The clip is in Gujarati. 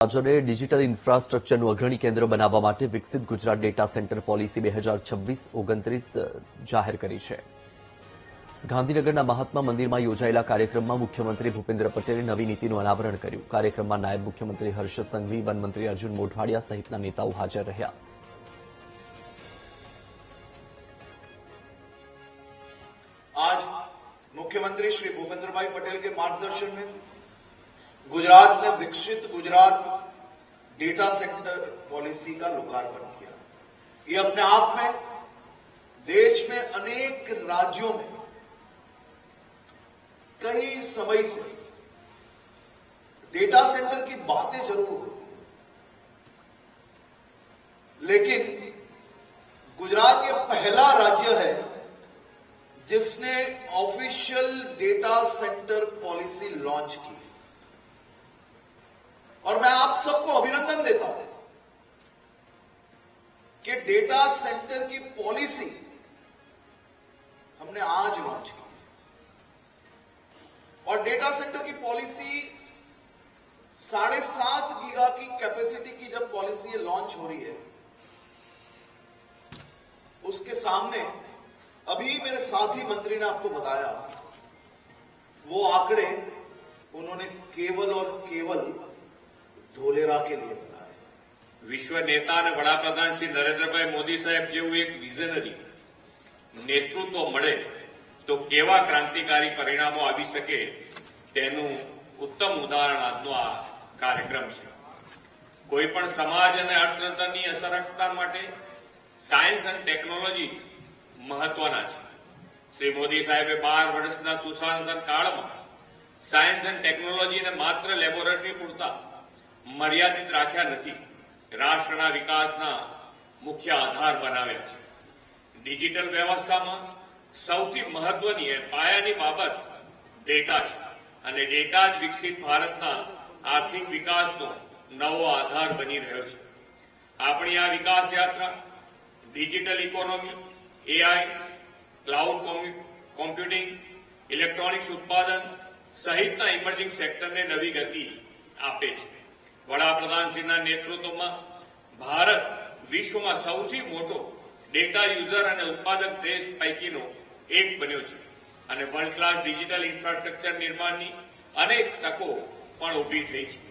રાજ્યને ડિજિટલ ઇન્ફ્રાસ્ટ્રક્ચરનું અગ્રણી કેન્દ્ર બનાવવા માટે વિકસિત ગુજરાત ડેટા સેન્ટર પોલિસી 2026-29 જાહેર કરી છે. ગાંધીનગરના મહાત્મા મંદિરમાં યોજાયેલા કાર્યક્રમમાં મુખ્યમંત્રી ભૂપેન્દ્ર પટેલે નવી નીતિનું અનાવરણ કર્યું. કાર્યક્રમમાં નાયબ મુખ્યમંત્રી હર્ષ સંઘવી, વનમંત્રી અર્જુન મોઢવાડિયા સહિતના નેતાઓ હાજર રહ્યા. आज मुख्यमंत्री श्री भूपेंद्र भाई पटेल के मार्गदर्शन में गुजरात ने विकसित गुजरात डेटा सेंटर पॉलिसी का लोकार्पण किया. ये अपने आप में देश में अनेक राज्यों में कई समय से डेटा सेंटर की बातें जरूर होती, लेकिन गुजरात ये पहला राज्य है जिसने official data centre policy launch की. और मैं आप सबको अभिनंदन देता हूं कि डेटा सेंटर की पॉलिसी हमने आज लॉन्च की. और डेटा सेंटर की पॉलिसी 7.5 गीगा की कैपेसिटी की जब पॉलिसी लॉन्च हो रही है, उसके सामने अभी मेरे साथी मंत्री ने आपको बताया, वो आंकड़े उन्होंने केवल और केवल धोलेरा के लिए बताया. विश्व नेता અને વડાપ્રધાન શ્રી નરેન્દ્રભાઈ મોદી સાહેબ જેવું એક વિઝનરી નેતૃત્વ મળે તો કેવા ક્રાંતિકારી પરિણામો આવી શકે તેનું ઉત્તમ ઉદાહરણ આજનો આ કાર્યક્રમ છે. કોઈ પણ સમાજ અને અર્થતંત્રની અસરકારકતા માટે સાયન્સ અને ટેકનોલોજી મહત્વના છે. શ્રી મોદી સાહેબે 12 વર્ષના સુશાસન કાળમાં સાયન્સ અને ટેકનોલોજીને માત્ર લેબોરેટરી પૂરતા મર્યાદિત રાખ્યા નથી, રાષ્ટ્રના વિકાસના મુખ્ય આધાર બનાવ્યા છે. ડિજિટલ વ્યવસ્થામાં સૌથી મહત્વની પાયાની બાબત ડેટા છે અને ડેટા જ વિકસિત ભારતના આર્થિક વિકાસનો નવો આધાર બની રહ્યો છે. આપણી આ વિકાસ યાત્રા digital economy, AI, cloud computing, electronics ઉત્પાદન સહિતના ઇમર્જિંગ સેક્ટરને નવી ગતિ આપે છે. વડાપ્રધાનશ્રીના નેતૃત્વમાં ભારત વિશ્વમાં સૌથી મોટો ડેટા યુઝર અને ઉત્પાદક દેશ પૈકીનો એક બન્યો છે અને વર્લ્ડ ક્લાસ ડિજિટલ ઇન્ફ્રાસ્ટ્રક્ચર નિર્માણની અનેક તકો પણ ઊભી થઈ છે.